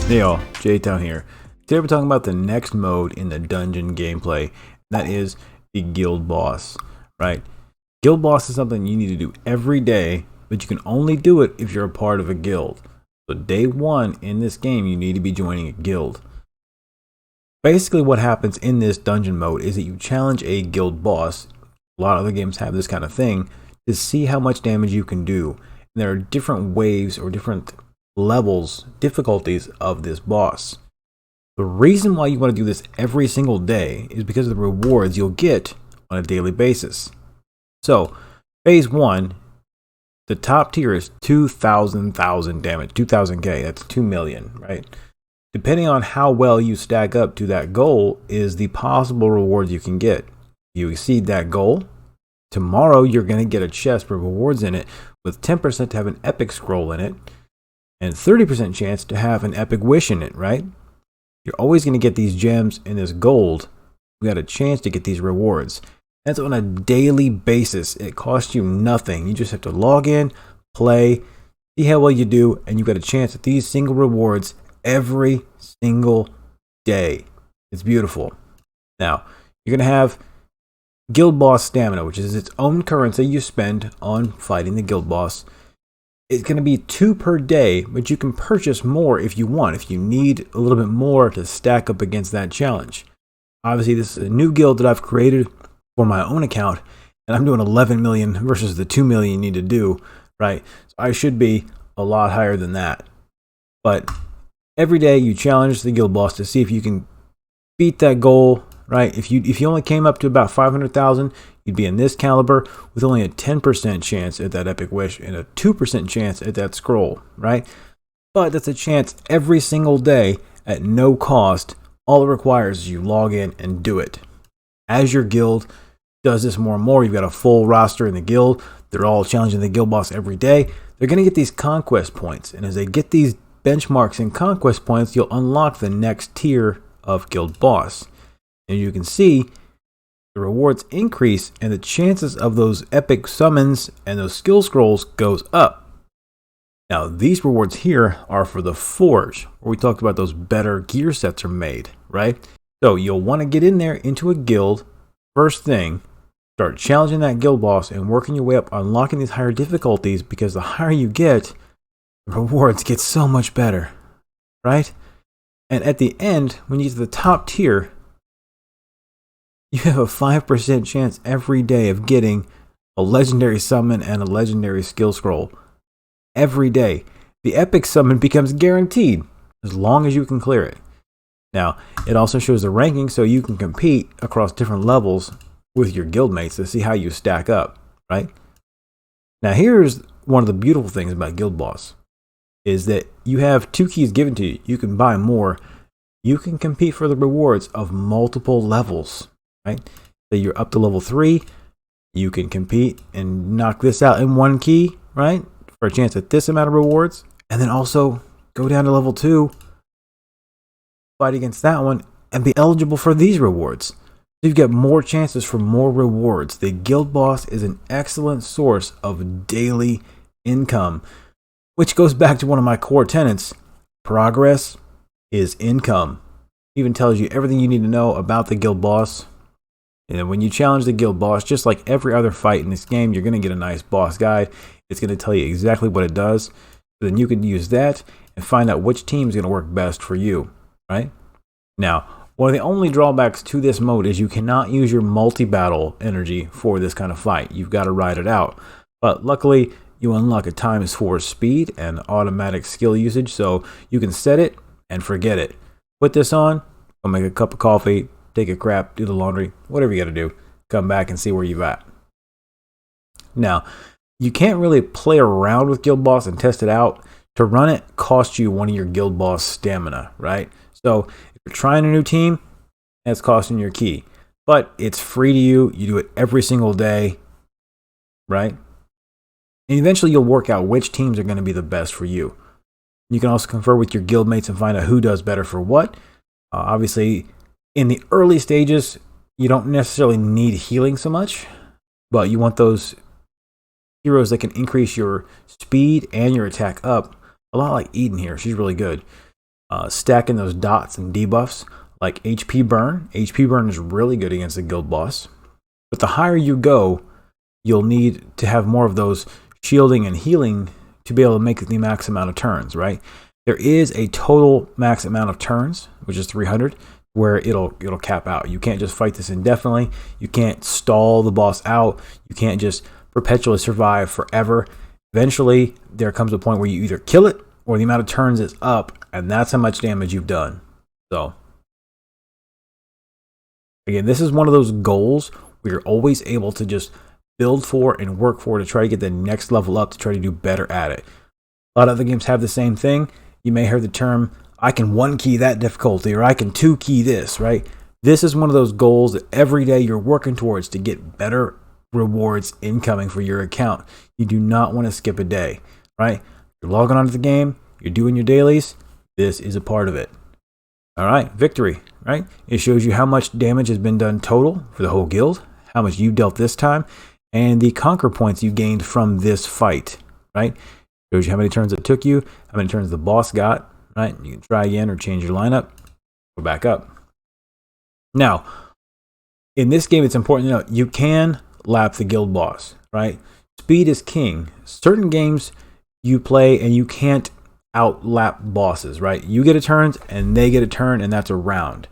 Hey all, J-Town here. Today we're talking about the next mode in the dungeon gameplay. That is the guild boss, right? Guild boss is something you need to do every day, but you can only do it if you're a part of a guild. So day one in this game, you need to be joining a guild. Basically what happens in this dungeon mode is that you challenge a guild boss. A lot of other games have this kind of thing to see how much damage you can do. And there are different waves or different levels, difficulties of this boss. The reason why you want to do this every single day is because of the rewards you'll get on a daily basis. So, phase 1, the top tier is 2,000 damage, 2,000k, that's 2 million, right? Depending on how well you stack up to that goal is the possible rewards you can get. If you exceed that goal, tomorrow you're going to get a chest with rewards in it with 10% to have an epic scroll in it, and 30% chance to have an epic wish in it, right? You're always going to get these gems and this gold. You got a chance to get these rewards. That's on a daily basis. It costs you nothing. You just have to log in, play, see how well you do, and you got a chance at these single rewards every single day. It's beautiful. Now, you're going to have guild boss stamina, which is its own currency you spend on fighting the guild boss. It's going to be 2 per day, but you can purchase more if you want, if you need a little bit more to stack up against that challenge. Obviously, this is a new guild that I've created for my own account, and I'm doing 11 million versus the 2 million you need to do, right? So I should be a lot higher than that. But every day you challenge the guild boss to see if you can beat that goal, right? If you only came up to about 500,000, you'd be in this caliber with only a 10% chance at that epic wish and a 2% chance at that scroll, right? But that's a chance every single day at no cost. All it requires is you log in and do it. As your guild does this more and more, you've got a full roster in the guild. They're all challenging the guild boss every day. They're going to get these conquest points. And as they get these benchmarks and conquest points, you'll unlock the next tier of guild boss. And you can see the rewards increase and the chances of those epic summons and those skill scrolls goes up. Now these rewards here are for the forge, where we talked about those better gear sets are made, right? So you'll want to get in there into a guild first thing, start challenging that guild boss and working your way up, unlocking these higher difficulties, because the higher you get, the rewards get so much better, right? And at the end, when you get to the top tier, you have a 5% chance every day of getting a legendary summon and a legendary skill scroll. Every day. The epic summon becomes guaranteed as long as you can clear it. Now, it also shows the ranking so you can compete across different levels with your guildmates to see how you stack up, right? Now, here's one of the beautiful things about Guild Boss is that you have 2 keys given to you. You can buy more. You can compete for the rewards of multiple levels. Right? So you're up to level 3, you can compete and knock this out in 1 key, right? For a chance at this amount of rewards. And then also go down to level 2, fight against that one, and be eligible for these rewards. So you've got more chances for more rewards. The guild boss is an excellent source of daily income, which goes back to one of my core tenets. Progress is income. It even tells you everything you need to know about the guild boss. And when you challenge the guild boss, just like every other fight in this game, you're going to get a nice boss guide. It's going to tell you exactly what it does. So then you can use that and find out which team is going to work best for you, right? Now, one of the only drawbacks to this mode is you cannot use your multi-battle energy for this kind of fight. You've got to ride it out. But luckily, you unlock a ×4 speed and automatic skill usage, so you can set it and forget it. Put this on, go make a cup of coffee, take a crap, do the laundry, whatever you got to do. Come back and see where you're at. Now, you can't really play around with Guild Boss and test it out. To run it costs you one of your Guild Boss stamina, right? So if you're trying a new team, that's costing your key. But it's free to you. You do it every single day, right? And eventually you'll work out which teams are going to be the best for you. You can also confer with your guildmates and find out who does better for what. Obviously, in the early stages, you don't necessarily need healing so much, but you want those heroes that can increase your speed and your attack up. A lot like Eden here. She's really good. stacking those dots and debuffs like HP burn. HP burn is really good against the guild boss. But the higher you go, you'll need to have more of those shielding and healing to be able to make the max amount of turns, right? There is a total max amount of turns, which is 300, where it'll cap out. You can't just fight this indefinitely. You can't stall the boss out. You can't just perpetually survive forever. Eventually, there comes a point where you either kill it or the amount of turns is up, and that's how much damage you've done. So, again, this is one of those goals where you're always able to just build for and work for to try to get the next level up, to try to do better at it. A lot of other games have the same thing. You may hear the term, I can 1-key that difficulty, or I can 2-key this, right? This is one of those goals that every day you're working towards to get better rewards incoming for your account. You do not want to skip a day, right? You're logging onto the game, you're doing your dailies. This is a part of it. All right, victory, right? It shows you how much damage has been done total for the whole guild, how much you dealt this time, and the conquer points you gained from this fight, right? Shows you how many turns it took you, how many turns the boss got, right? You can try again or change your lineup, go back up. Now, in this game, it's important to note, you can lap the guild boss, right? Speed is king. Certain games you play and you can't outlap bosses, right? You get a turn and they get a turn, and that's a round.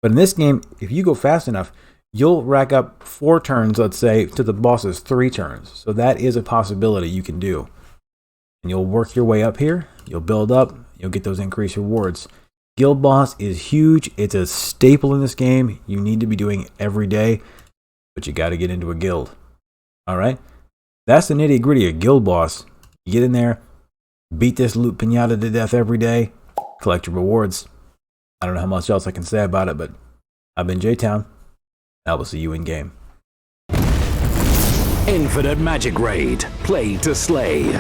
But in this game, if you go fast enough, you'll rack up 4 turns, let's say, to the boss's 3 turns. So that is a possibility you can do. And you'll work your way up here. You'll build up. You'll get those increased rewards. Guild boss is huge. It's a staple in this game. You need to be doing it every day, but you got to get into a guild. All right? That's the nitty gritty of guild boss. You get in there, beat this loot pinata to death every day, collect your rewards. I don't know how much else I can say about it, but I've been J-Town. I will see you in game. Infinite Magicraid. Play to slay.